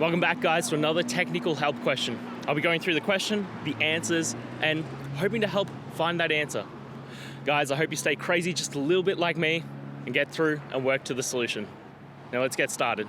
Welcome back, guys, to another technical help question. I'll be going through the question, the answers, and hoping to help find that answer. Guys, I hope you stay crazy just a little bit like me and get through and work to the solution. Now let's get started.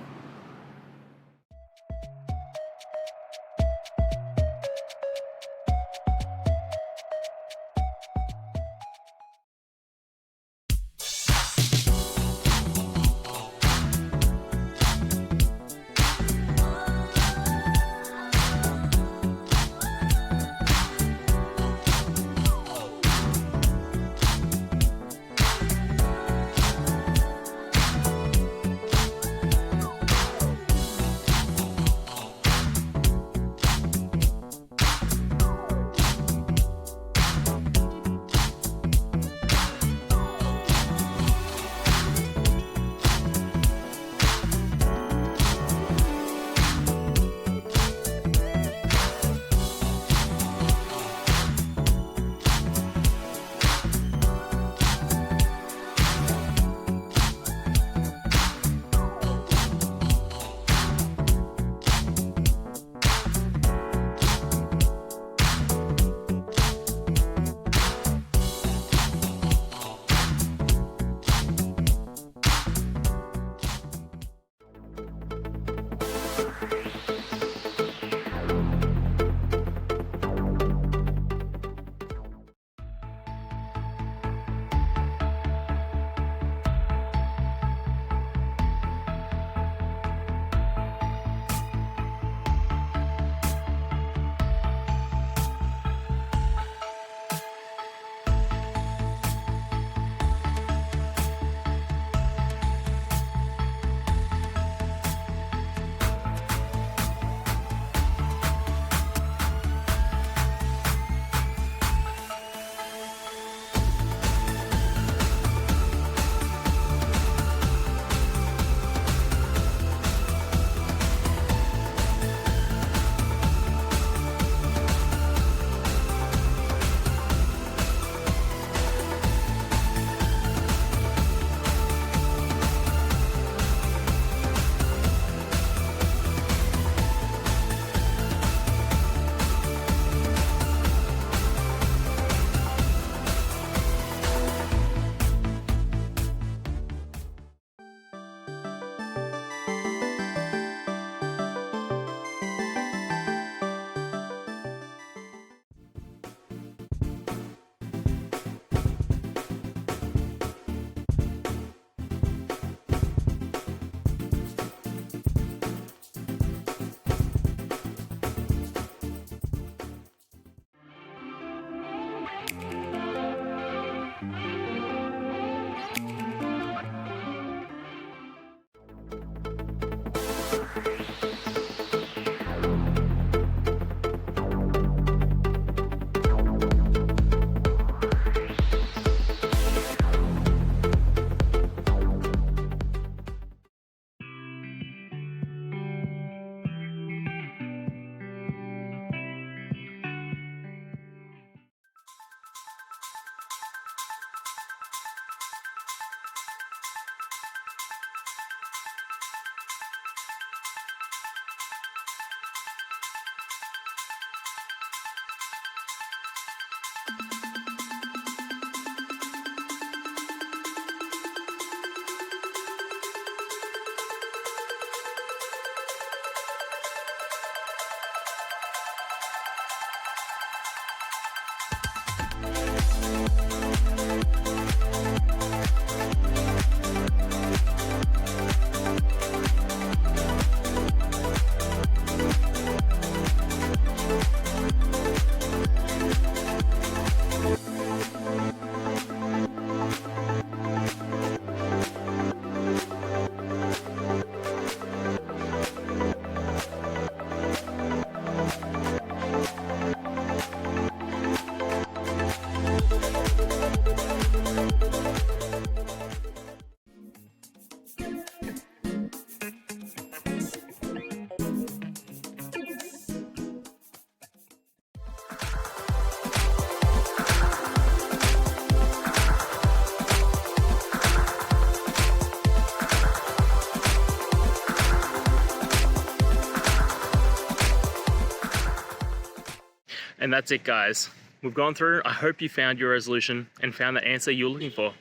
And that's it, guys. We've gone through. I hope you found your resolution and found the answer you're looking for.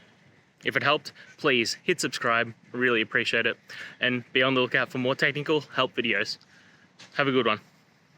If it helped, please hit subscribe. I really appreciate it. And be on the lookout for more technical help videos. Have a good one.